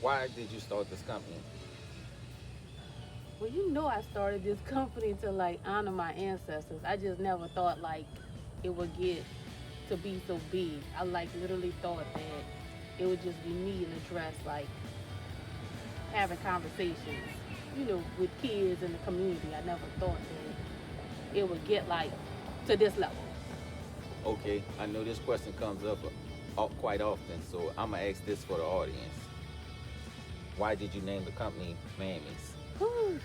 Why did you start this company? Well, I started this company to like honor my ancestors. I just never thought like it would get to be so big. I like literally thought that it would just be me in a dress, like having conversations, with kids in the community. I never thought that it would get like to this level. Okay, I know this question comes up quite often, so I'm gonna ask this for the audience. Why did you name the company Mammies? Whew.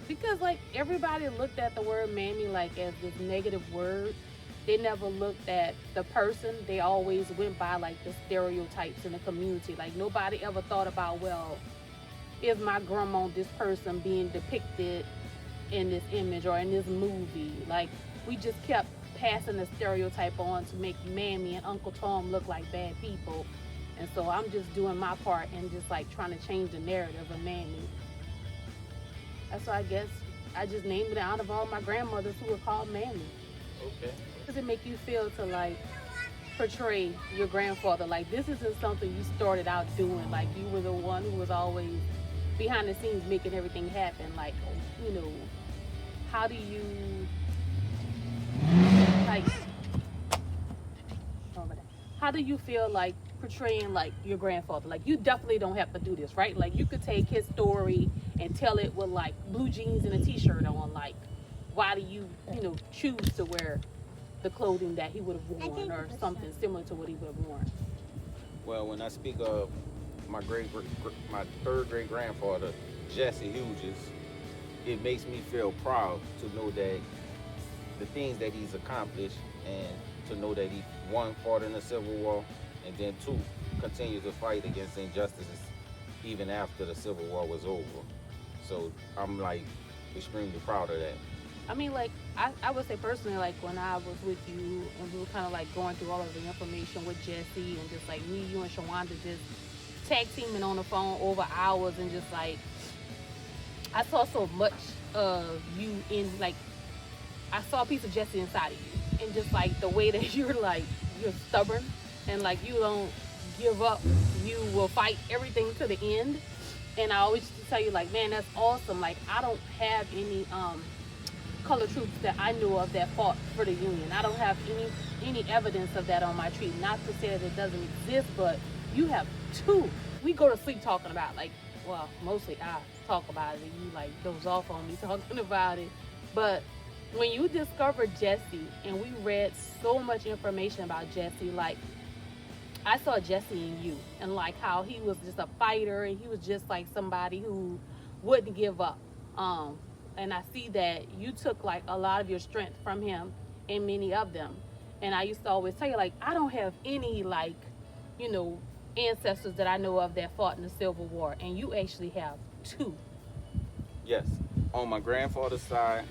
Because like everybody looked at the word mammy like as this negative word. They never looked at the person. They always went by like the stereotypes in the community. Like nobody ever thought about, well, is my grandma this person being depicted in this image or in this movie? Like we just kept passing the stereotype on to make Mammy and Uncle Tom look like bad people. And so I'm just doing my part and just like trying to change the narrative of Mammy. That's why I guess I just named it in honor of all my grandmothers who were called Mammy. Okay. Does it make you feel to like portray your grandfather? Like this isn't something you started out doing. Like you were the one who was always behind the scenes making everything happen. Like, you know, how do you like how do you feel like portraying like your grandfather? Like you definitely don't have to do this, right? Like you could take his story and tell it with like blue jeans and a t-shirt on. Like why do you, choose to wear the clothing that he would have worn or something similar to what he would have worn? Well, when I speak of my third great grandfather, Jesse Hughes, it makes me feel proud to know that the things that he's accomplished and to know that he one fought in the Civil War and then two continues to fight against injustices even after the Civil War was over. So I'm like extremely proud of that. I mean, like, I would say personally, like, when I was with you and we were kind of like going through all of the information with Jesse and just like me, you, and Shawanda just tag teaming on the phone over hours and just like, I saw so much of you in like, I saw a piece of Jesse inside of you. And just like the way that you're stubborn and like you don't give up, you will fight everything to the end. And I always used to tell you, like, man, that's awesome. Like, I don't have any color troops that I know of that fought for the Union. I don't have any evidence of that on my tree. Not to say that it doesn't exist, but you have two. We go to sleep talking about like, well, mostly I talk about it, and you like doze off on me talking about it. But when you discovered Jesse, and we read so much information about Jesse, like I saw Jesse in you, and like how he was just a fighter, and he was just like somebody who wouldn't give up. Um, and I see that you took like a lot of your strength from him, and many of them. And I used to always tell you like I don't have any like, you know, ancestors that I know of that fought in the Civil War, and you actually have two. Yes. On my grandfather's side,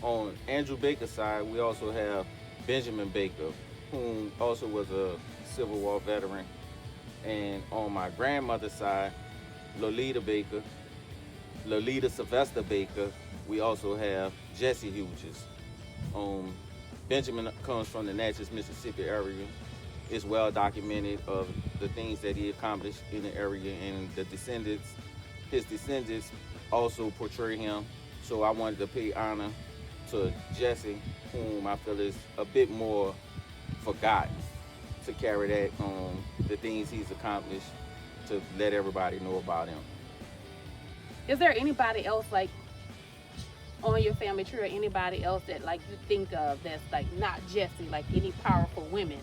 on Andrew Baker's side, we also have Benjamin Baker, who also was a Civil War veteran. And on my grandmother's side, Lolita Baker, Lolita Sylvester Baker, we also have Jesse Hughes. Benjamin comes from the Natchez, Mississippi area. It's well documented of the things that he accomplished in the area, and his descendants also portray him. So I wanted to pay honor to Jesse, whom I feel is a bit more forgotten, to carry that the things he's accomplished, to let everybody know about him. Is there anybody else like on your family tree, or anybody else that like you think of that's like not Jesse, like any powerful women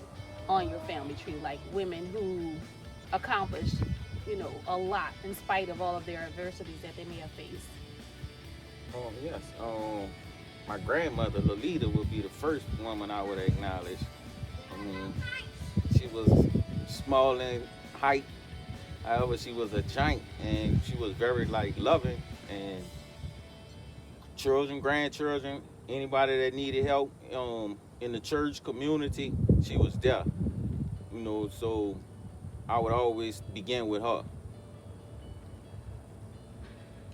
on your family tree, like women who accomplished, a lot in spite of all of their adversities that they may have faced? Yes. My grandmother Lolita would be the first woman I would acknowledge. I mean, she was small in height. However, she was a giant, and she was very like loving, and children, grandchildren, anybody that needed help in the church community, she was there. So I would always begin with her.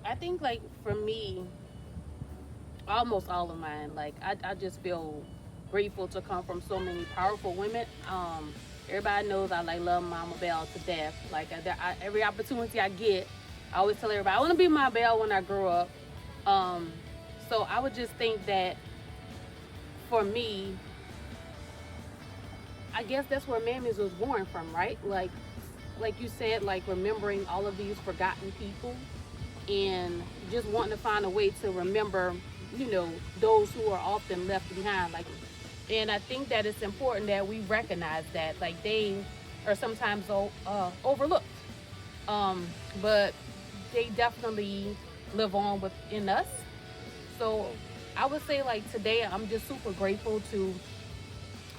I think like for me, almost all of mine, like I just feel grateful to come from so many powerful women. Everybody knows I like love Mama Bell to death. Like every opportunity I get, I always tell everybody I want to be Mama Bell when I grow up. Um, so I would just think that for me, I guess that's where Mammies was born from, right? Like you said, like remembering all of these forgotten people and just wanting to find a way to remember, those who are often left behind. Like, and I think that it's important that we recognize that, like, they are sometimes overlooked, but they definitely live on within us. So I would say, like, today I'm just super grateful to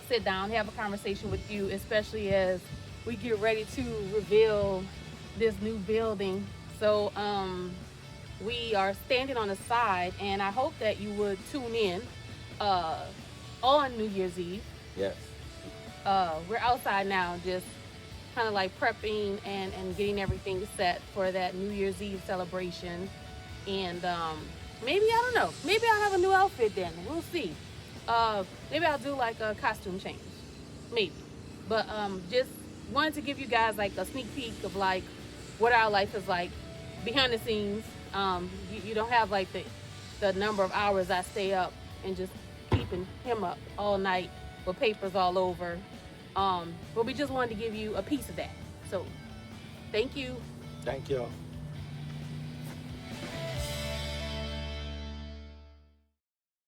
sit down, have a conversation with you, especially as we get ready to reveal this new building. So we are standing on the side, and I hope that you would tune in uh, on New Year's Eve. Yes. We're outside now, just kind of like prepping and getting everything set for that New Year's Eve celebration. And maybe, I don't know, maybe I'll have a new outfit then. We'll see. Maybe I'll do like a costume change. Maybe. But just wanted to give you guys like a sneak peek of like what our life is like behind the scenes. You don't have like the number of hours I stay up and just keeping him up all night with papers all over. But we just wanted to give you a piece of that. So thank you. Thank y'all.